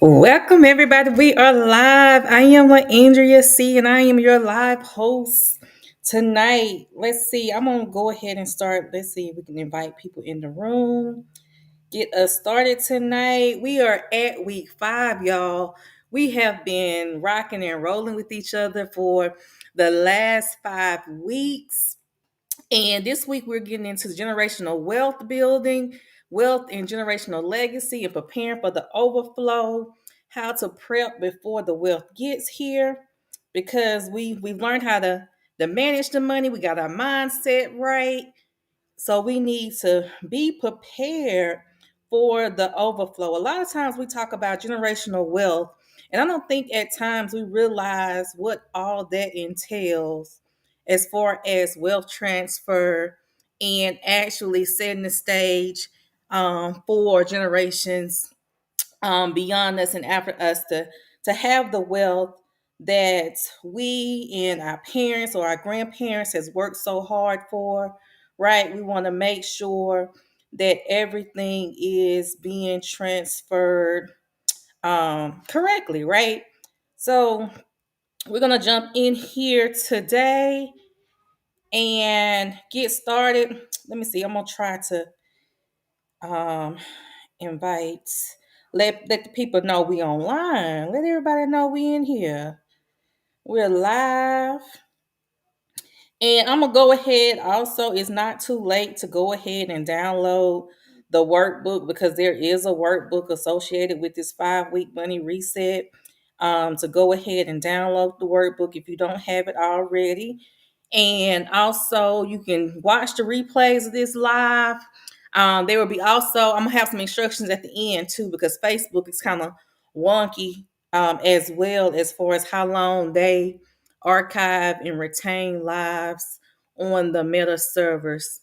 Welcome, everybody. We are live. I am Andrea C, and I am your live host tonight. Let's see. I'm gonna go ahead and start. Let's see if we can invite people in the room. Get us started tonight. We are at week 5, y'all. We have been rocking and rolling with each other for the last 5 weeks. And this week we're getting into generational wealth building, wealth and generational legacy, and preparing for the overflow, how to prep before the wealth gets here. Because we've learned how to manage the money, we got our mindset right. So we need to be prepared for the overflow. A lot of times we talk about generational wealth, and I don't think at times we realize what all that entails as far as wealth transfer and actually setting the stage for generations beyond us and after us to have the wealth that we and our parents or our grandparents has worked so hard for, right? We want to make sure that everything is being transferred correctly, right? So we're gonna jump in here today and get started. Let me see. I'm gonna try to um, invite. Let the people know we online. Let everybody know we in here. We're live. And I'm gonna go ahead. Also, it's not too late to go ahead and download the workbook because there is a workbook associated with this 5 week money reset. To go ahead and download the workbook if you don't have it already. And also, you can watch the replays of this live. There will be also, I'm gonna have some instructions at the end too because Facebook is kind of wonky as well as far as how long they archive and retain lives on the meta servers.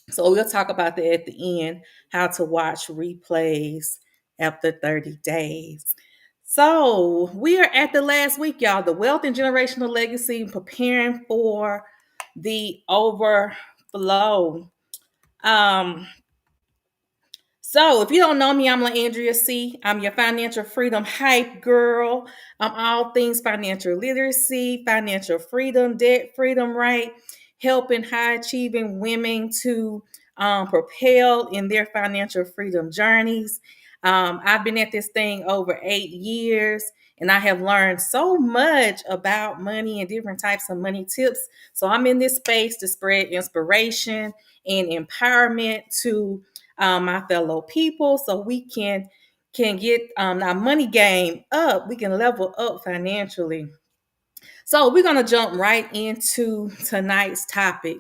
So we'll talk about that at the end, how to watch replays after 30 days. So we are at the last week, y'all. The wealth and generational legacy, preparing for the overflow. Um, so, if you don't know me, I'm Andrea C. I'm your financial freedom hype girl. I'm all things financial literacy, financial freedom, debt freedom, right? Helping high achieving women to propel in their financial freedom journeys. I've been at this thing over 8 years and I have learned so much about money and different types of money tips. So, I'm in this space to spread inspiration and empowerment to my fellow people so we can get our money game up. We can level up financially. So we're going to jump right into tonight's topic.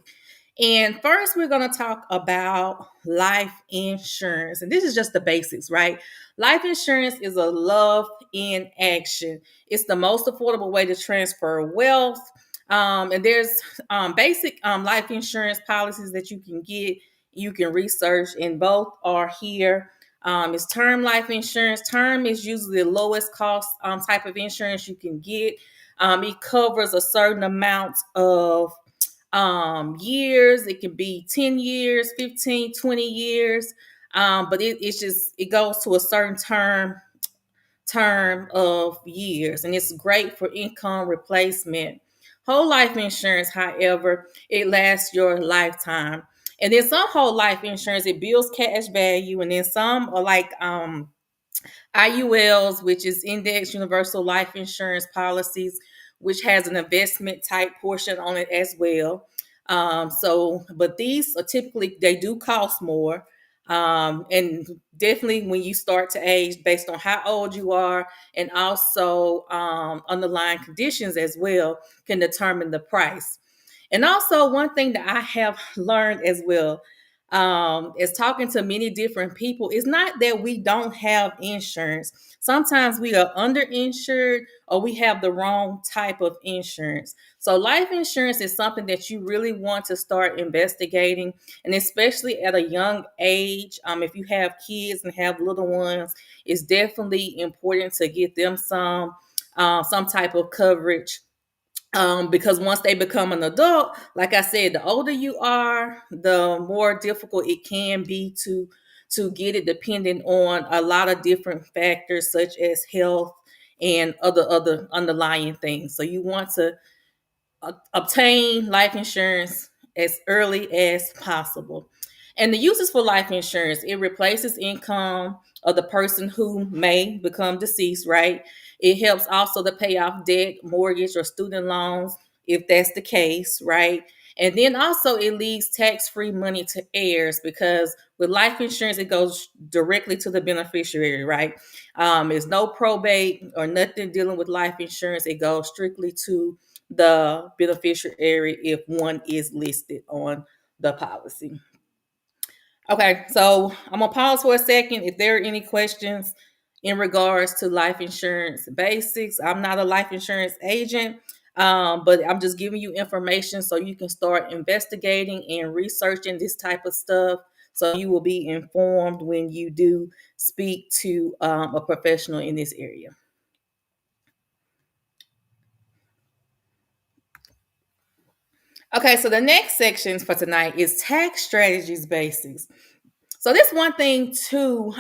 And first, we're going to talk about life insurance. And this is just the basics, right? Life insurance is a love in action. It's the most affordable way to transfer wealth. And there's basic life insurance policies that you can get, you can research, and both are here. It's term life insurance. Term is usually the lowest cost type of insurance you can get. It covers a certain amount of years. It can be 10 years, 15, 20 years. But it goes to a certain term of years, and it's great for income replacement. Whole life insurance, however, it lasts your lifetime. And then some whole life insurance, it builds cash value, and then some are like IULs, which is Index Universal Life Insurance Policies, which has an investment type portion on it as well. But these are typically, they do cost more. And definitely when you start to age based on how old you are and also underlying conditions as well can determine the price. And also, one thing that I have learned as well is talking to many different people. It's not that we don't have insurance. Sometimes we are underinsured or we have the wrong type of insurance. So, life insurance is something that you really want to start investigating, and especially at a young age. If you have kids and have little ones, it's definitely important to get them some type of coverage because once they become an adult, like I said, the older you are, the more difficult it can be to get it depending on a lot of different factors such as health and other underlying things. So you want to obtain life insurance as early as possible. And the uses for life insurance, it replaces income of the person who may become deceased, right? It helps also to pay off debt, mortgage, or student loans if that's the case, right? And then also it leaves tax-free money to heirs because with life insurance, it goes directly to the beneficiary, right? There's no probate or nothing dealing with life insurance. It goes strictly to the beneficiary if one is listed on the policy. Okay, so I'm gonna pause for a second. If there are any questions in regards to life insurance basics, I'm not a life insurance agent, but I'm just giving you information so you can start investigating and researching this type of stuff. So you will be informed when you do speak to a professional in this area. Okay, so the next section for tonight is tax strategies basics. So this one thing too,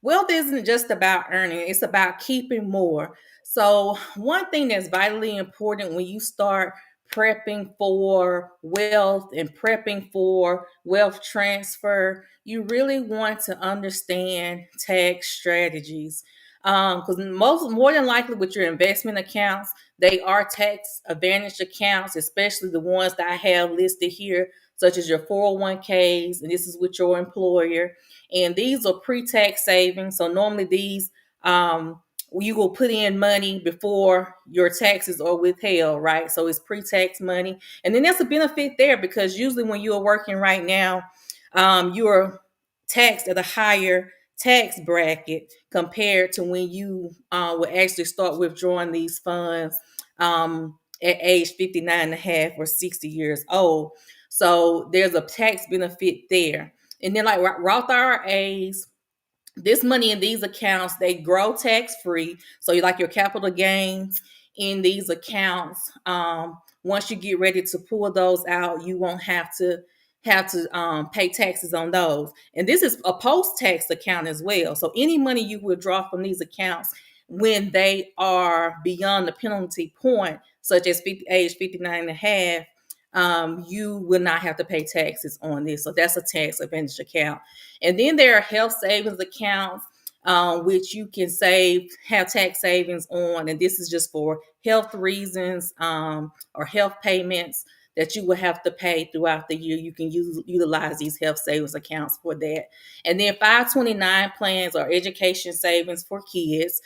wealth isn't just about earning, it's about keeping more. So one thing that's vitally important when you start prepping for wealth and prepping for wealth transfer, you really want to understand tax strategies. Because most more than likely with your investment accounts, they are tax advantage accounts, especially the ones that I have listed here, such as your 401ks, and this is with your employer. And these are pre-tax savings. So normally these you will put in money before your taxes are withheld, right? So it's pre-tax money. And then there's a benefit there because usually when you're working right now, you're taxed at a higher tax bracket compared to when you will actually start withdrawing these funds at age 59 and a half or 60 years old. So there's a tax benefit there. And then like Roth IRAs, this money in these accounts, they grow tax free. So you like your capital gains in these accounts. Once you get ready to pull those out, you won't have to pay taxes on those. And this is a post-tax account as well. So any money you withdraw from these accounts when they are beyond the penalty point, such as age 59 and a half, you will not have to pay taxes on this. So that's a tax advantage account. And then there are health savings accounts, which you can have tax savings on. And this is just for health reasons or health payments that you will have to pay throughout the year. You can utilize these health savings accounts for that. And then 529 plans or education savings for kids.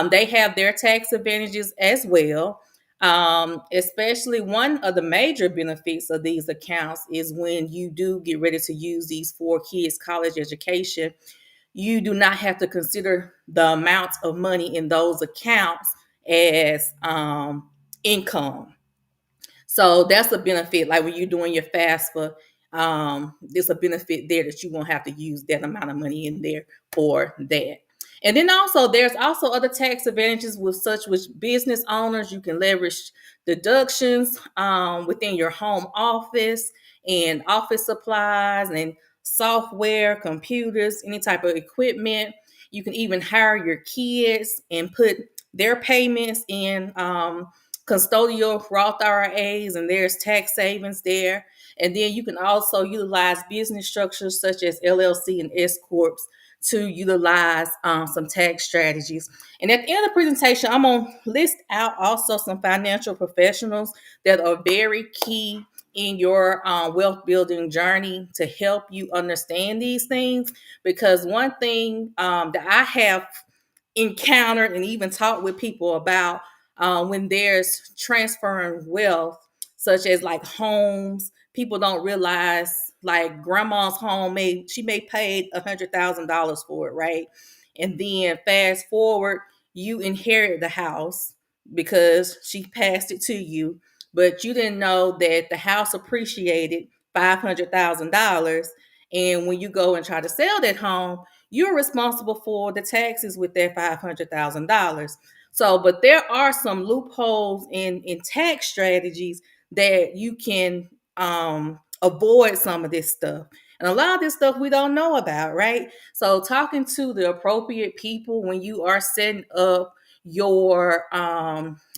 They have their tax advantages as well. Especially one of the major benefits of these accounts is when you do get ready to use these for kids' college education, you do not have to consider the amount of money in those accounts as income. So that's a benefit. Like when you're doing your FAFSA, there's a benefit there that you won't have to use that amount of money in there for that. And then also there's also other tax advantages with such with business owners. You can leverage deductions within your home office and office supplies and software, computers, any type of equipment. You can even hire your kids and put their payments in custodial Roth IRAs, and there's tax savings there. And then you can also utilize business structures such as LLC and S corps to utilize some tax strategies. And at the end of the presentation, I'm going to list out also some financial professionals that are very key in your wealth building journey to help you understand these things. Because one thing that I have encountered and even talked with people about when there's transferring wealth, such as like homes, people don't realize like grandma's home may paid $100,000 for it, right? And then fast forward, you inherit the house because she passed it to you, but you didn't know that the house appreciated $500,000. And when you go and try to sell that home, you're responsible for the taxes with that $500,000. So, but there are some loopholes in tax strategies that you can avoid some of this stuff. And a lot of this stuff we don't know about, right? So talking to the appropriate people when you are setting up your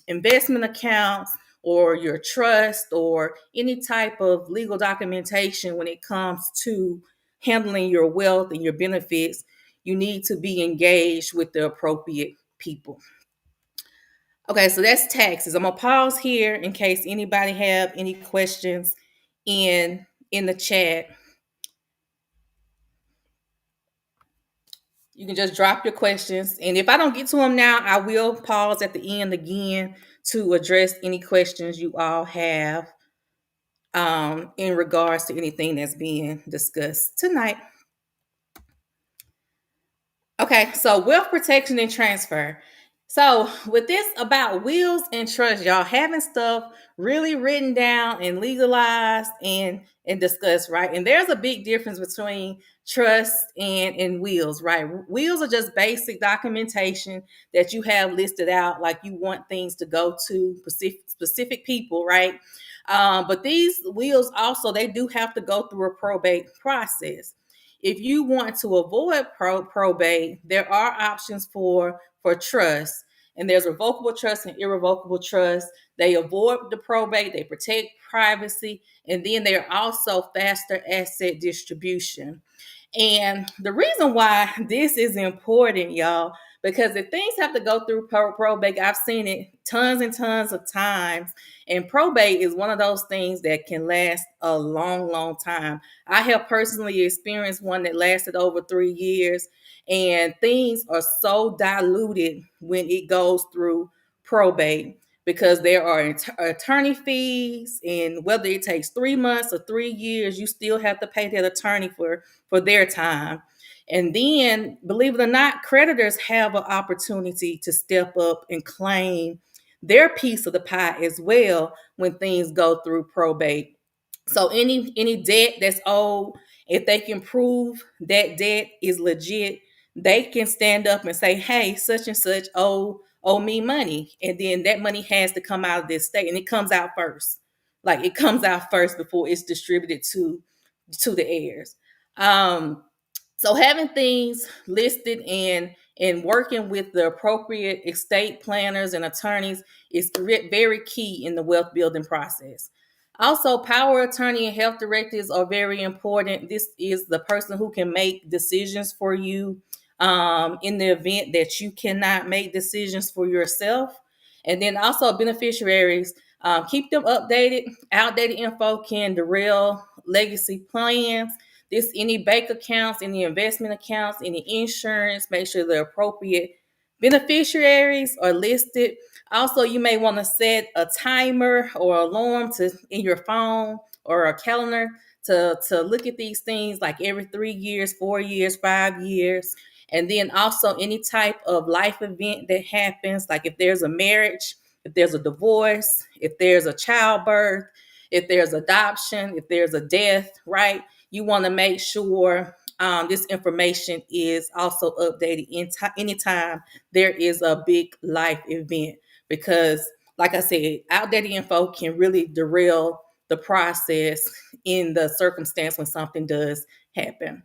investment accounts or your trust or any type of legal documentation when it comes to handling your wealth and your benefits, you need to be engaged with the appropriate people. Okay, so that's taxes. I'm gonna pause here in case anybody have any questions in the chat. You can just drop your questions, and if I don't get to them now, I will pause at the end again to address any questions you all have in regards to anything that's being discussed tonight. Okay, so wealth protection and transfer. So with this about wills and trust, y'all having stuff really written down and legalized and discussed, right? And there's a big difference between trust and wills, right? Wills are just basic documentation that you have listed out, like you want things to go to specific people, right? But these wills also they do have to go through a probate process. If you want to avoid probate, there are options for trust, and there's revocable trust and irrevocable trust. They avoid the probate, they protect privacy, and then they're also faster asset distribution. And the reason why this is important, y'all, because if things have to go through probate, I've seen it tons and tons of times. And probate is one of those things that can last a long, long time. I have personally experienced one that lasted over 3 years, and things are so diluted when it goes through probate because there are attorney fees, and whether it takes 3 months or 3 years, you still have to pay that attorney for their time. And then, believe it or not, creditors have an opportunity to step up and claim their piece of the pie as well when things go through probate. So any debt that's owed, if they can prove that debt is legit, they can stand up and say, "Hey, such and such owe me money," and then that money has to come out of this state, and it comes out first. Like it comes out first before it's distributed to the heirs. Um, so having things listed and working with the appropriate estate planners and attorneys is very key in the wealth building process. Also, power attorney and health directives are very important. This is the person who can make decisions for you in the event that you cannot make decisions for yourself. And then also beneficiaries, keep them updated. Outdated info can derail legacy plans. This any bank accounts, any investment accounts, any insurance, make sure the appropriate beneficiaries are listed. Also, you may want to set a timer or alarm to in your phone or a calendar to look at these things like every 3 years, 4 years, 5 years. And then also any type of life event that happens, like if there's a marriage, if there's a divorce, if there's a childbirth, if there's adoption, if there's a death, right? You want to make sure this information is also updated anytime there is a big life event, because like I said, outdated info can really derail the process in the circumstance when something does happen.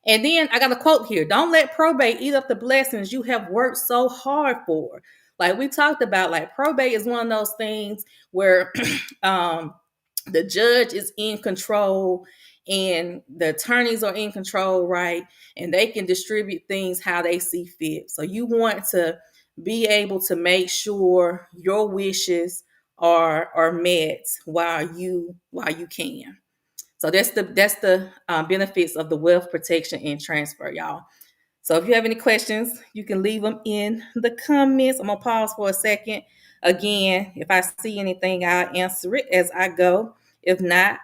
And then I got a quote here: "Don't let probate eat up the blessings you have worked so hard for." Like we talked about, like probate is one of those things where the judge is in control and the attorneys are in control, right? And they can distribute things how they see fit. So you want to be able to make sure your wishes are met while you can. So that's the benefits of the wealth protection and transfer, y'all. So if you have any questions, you can leave them in the comments. I'm gonna pause for a second. Again, if I see anything, I'll answer it as I go. If not,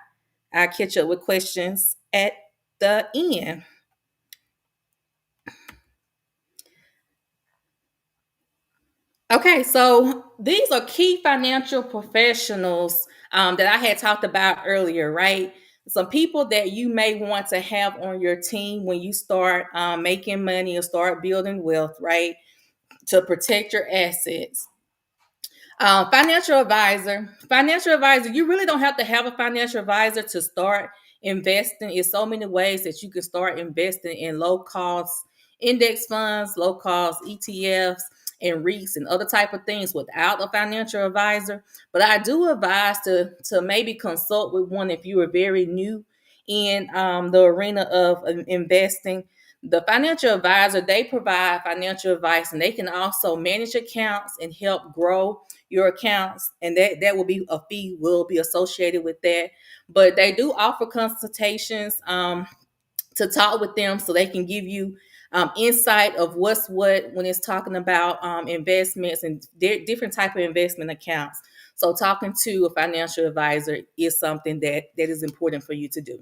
I'll catch up with questions at the end. Okay, so these are key financial professionals that I had talked about earlier, right? Some people that you may want to have on your team when you start making money or start building wealth, right? To protect your assets. Financial advisor. Financial advisor, you really don't have to have a financial advisor to start investing. Is so many ways that you can start investing in low cost index funds, low cost ETFs, and REITs and other type of things without a financial advisor. But I do advise to maybe consult with one if you are very new in the arena of investing. The financial advisor, they provide financial advice, and they can also manage accounts and help grow your accounts, and that will be a fee will be associated with that. But they do offer consultations to talk with them so they can give you insight of what's what when it's talking about investments and different type of investment accounts. So talking to a financial advisor is something that is important for you to do.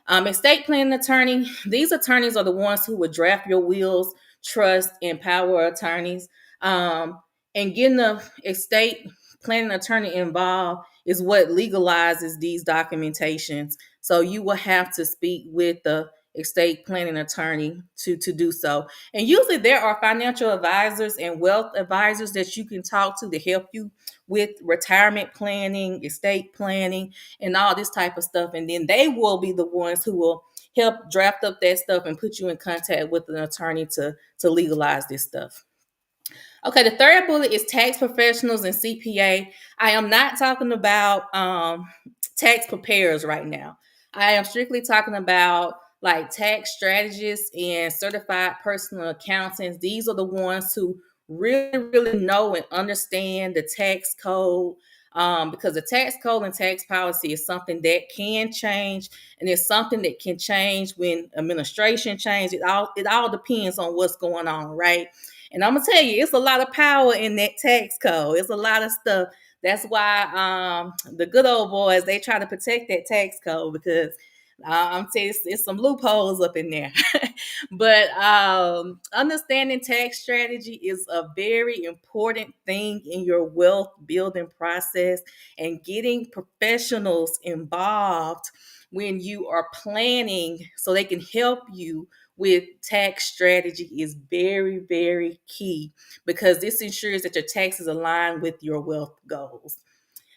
Estate planning attorney, these attorneys are the ones who would draft your wills, trust, and power of attorneys. And getting the estate planning attorney involved is what legalizes these documentations. So you will have to speak with the estate planning attorney to do so. And usually there are financial advisors and wealth advisors that you can talk to help you with retirement planning, estate planning, and all this type of stuff. And then they will be the ones who will help draft up that stuff and put you in contact with an attorney to legalize this stuff. Okay, the third bullet is tax professionals and CPA. I am not talking about tax preparers right now. I am strictly talking about like tax strategists and certified personal accountants. These are the ones who really know and understand the tax code, because the tax code and tax policy is something that can change, and it's something that can change when administration changes. It all depends on what's going on, right? And I'm gonna tell you, it's a lot of power in that tax code. It's a lot of stuff. That's why the good old boys, they try to protect that tax code, because I'm telling you, it's some loopholes up in there. But understanding tax strategy is a very important thing in your wealth building process, and getting professionals involved when you are planning so they can help you with tax strategy is very, very key, because this ensures that your taxes align with your wealth goals.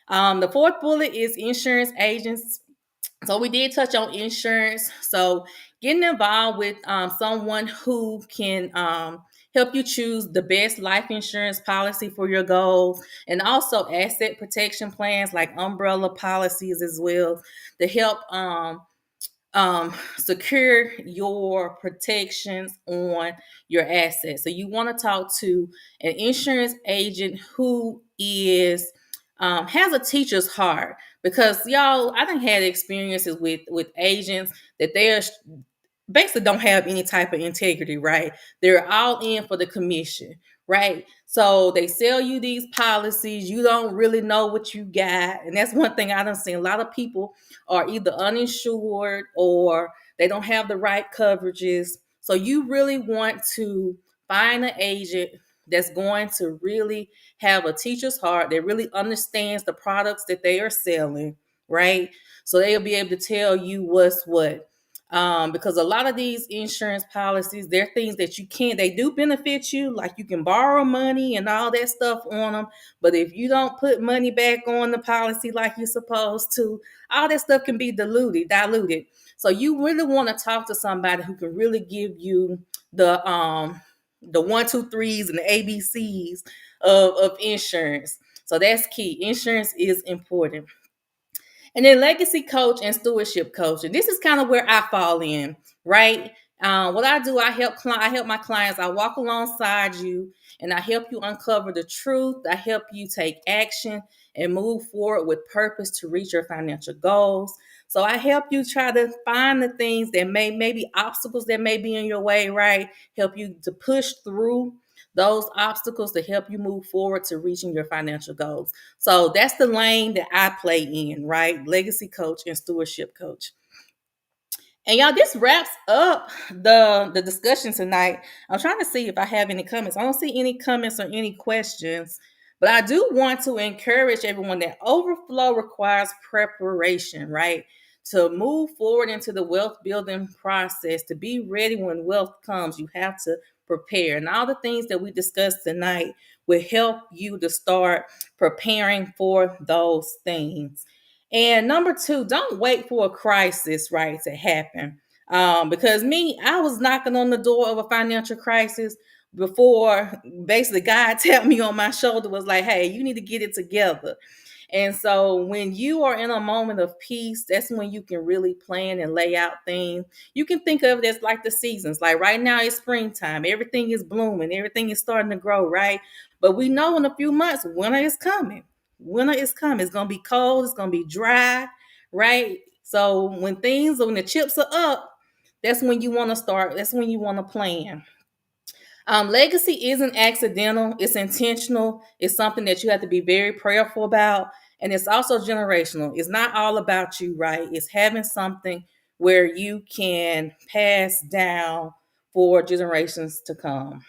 The fourth bullet is insurance agents. So we did touch on insurance. So getting involved with someone who can help you choose the best life insurance policy for your goals, and also asset protection plans like umbrella policies as well, to help secure your protections on your assets. So you want to talk to an insurance agent who is has a teacher's heart, because y'all, I done had experiences with agents that they're basically don't have any type of integrity, right? They're all in for the commission, right? So they sell you these policies, you don't really know what you got. And that's one thing I done seen. A lot of people are either uninsured or they don't have the right coverages. So you really want to find an agent that's going to really have a teacher's heart, that really understands the products that they are selling, right? So they'll be able to tell you what's what. Because a lot of these insurance policies, they're things that you can't, they do benefit you, like you can borrow money and all that stuff on them. But if you don't put money back on the policy like you're supposed to, all that stuff can be diluted. So you really want to talk to somebody who can really give you the one, two, threes and the ABCs of insurance. So that's key. Insurance is important. And then legacy coach and stewardship coach. And this is kind of where I fall in, right? What I do, I help my clients. I walk alongside you, and I help you uncover the truth. I help you take action and move forward with purpose to reach your financial goals. So I help you try to find the things that maybe obstacles that may be in your way, right? Help you to push through those obstacles to help you move forward to reaching your financial goals. So that's the lane that I play in, right? Legacy coach and stewardship coach. And y'all, this wraps up the discussion tonight. I'm trying to see if I have any comments. I don't see any comments or any questions, but I do want to encourage everyone that overflow requires preparation, right? To move forward into the wealth building process, to be ready when wealth comes, you have to prepare. And all the things that we discussed tonight will help you to start preparing for those things. And number two, don't wait for a crisis, right, to happen. Because me, I was knocking on the door of a financial crisis before basically God tapped me on my shoulder, was like, hey, you need to get it together. And so when you are in a moment of peace, that's when you can really plan and lay out things. You can think of it as like the seasons. Like right now it's springtime. Everything is blooming. Everything is starting to grow, right? But we know in a few months, winter is coming. Winter is coming. It's going to be cold. It's going to be dry, right? So when the chips are up, that's when you want to start. That's when you want to plan. Legacy isn't accidental, it's intentional. It's something that you have to be very prayerful about. And it's also generational. It's not all about you, right? It's having something where you can pass down for generations to come.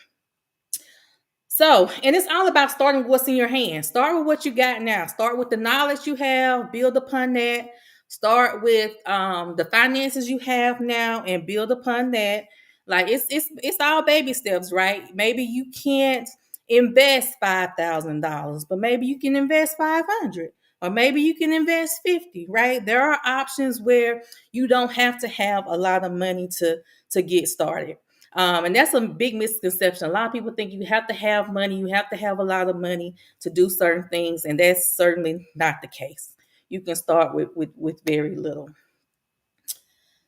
So, and it's all about starting with what's in your hands. Start with what you got now. Start with the knowledge you have, build upon that. Start with the finances you have now and build upon that. Like it's all baby steps, right? Maybe you can't invest $5,000, but maybe you can invest 500, or maybe you can invest 50, right? There are options where you don't have to have a lot of money to get started. And that's a big misconception. A lot of people think you have to have money, you have to have a lot of money to do certain things, and that's certainly not the case. You can start with very little.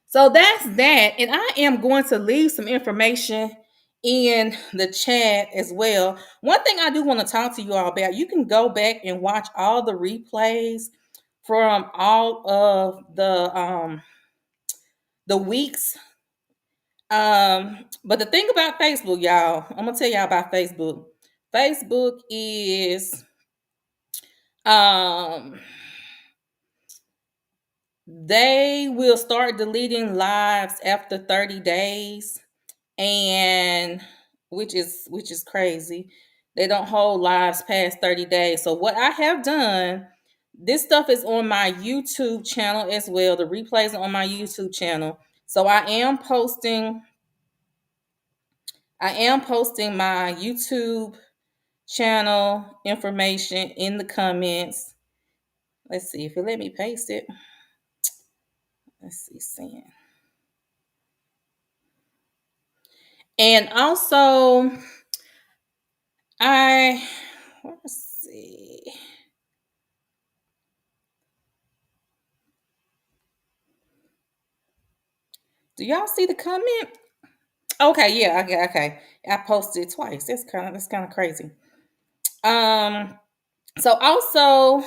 So that's that. And I am going to leave some information in the chat as well. One thing I do want to talk to you all about, you can go back and watch all the replays from all of the weeks. But the thing about Facebook, y'all, I'm gonna tell y'all about Facebook. Facebook is um they will start deleting lives after 30 days, and which is crazy. They don't hold lives past 30 days. So what I have done, this stuff is on my YouTube channel as well. The replays are on my YouTube channel. So I am posting my YouTube channel information in the comments. Let's see if it let me paste it. Let's see, send. And also, let's see. Do y'all see the comment? Okay, yeah, okay. I posted it twice. That's kind of crazy. So also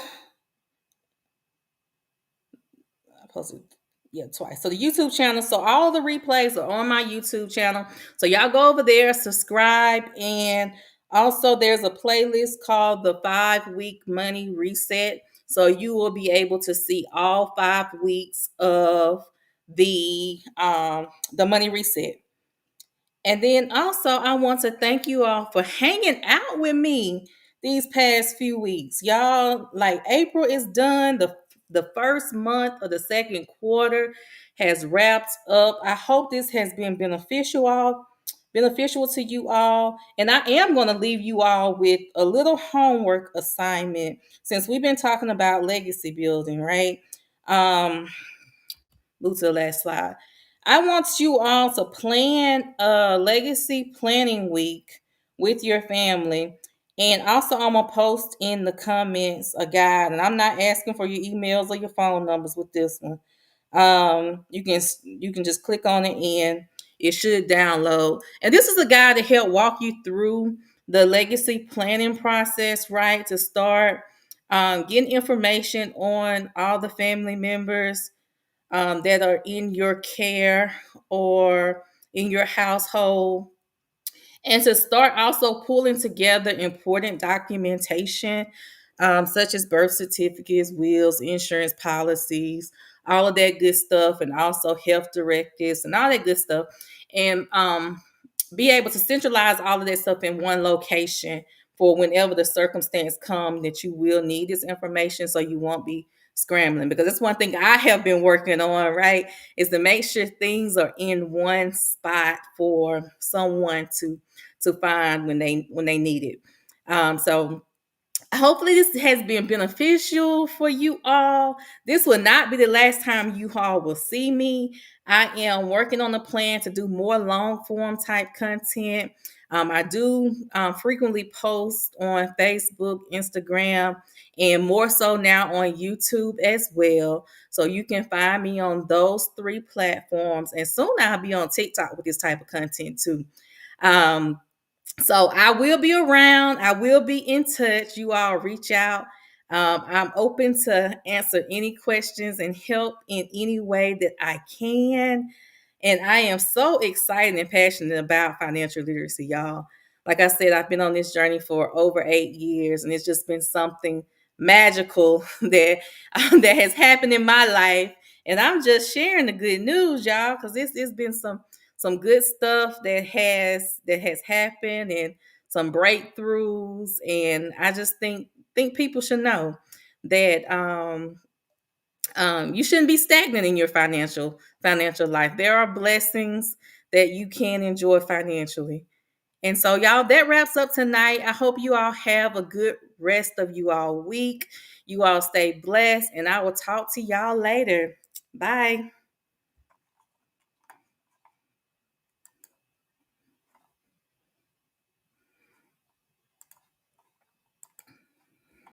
I posted, yeah, twice. So the YouTube channel. So all the replays are on my YouTube channel. So y'all go over there, subscribe, and also there's a playlist called the 5 Week Money Reset. So you will be able to see all 5 weeks of the money reset. And then also, I want to thank you all for hanging out with me these past few weeks. Y'all, like April is done. The first month of the second quarter has wrapped up. I hope this has been beneficial to you all. And I am going to leave you all with a little homework assignment since we've been talking about legacy building, right? Move to the last slide. I want you all to plan a legacy planning week with your family. And also, I'm going to post in the comments a guide. And I'm not asking for your emails or your phone numbers with this one. You can just click on it and it should download. And this is a guide to help walk you through the legacy planning process, right? To start getting information on all the family members that are in your care or in your household, and to start also pulling together important documentation, such as birth certificates, wills, insurance policies, all of that good stuff, and also health directives and all that good stuff. And be able to centralize all of that stuff in one location for whenever the circumstance come that you will need this information, so you won't be scrambling. Because that's one thing I have been working on, right, is to make sure things are in one spot for someone to find when they need it. So Hopefully this has been beneficial for you all. This will not be the last time you all will see me. I am working on a plan to do more long form type content. I do frequently post on Facebook, Instagram, and more so now on YouTube as well. So you can find me on those three platforms. And soon I'll be on TikTok with this type of content too. Um, so I will be around. I will be in touch. You all reach out. I'm open to answer any questions and help in any way that I can. And I am so excited and passionate about financial literacy, y'all. Like I said, I've been on this journey for over 8 years, and it's just been something magical that that has happened in my life. And I'm just sharing the good news, y'all, because it's been some good stuff that has happened and some breakthroughs. And I just think people should know that you shouldn't be stagnant in your financial life. There are blessings that you can enjoy financially. And so, y'all, that wraps up tonight. I hope you all have a good rest of you all week. You all stay blessed, and I will talk to y'all later. Bye.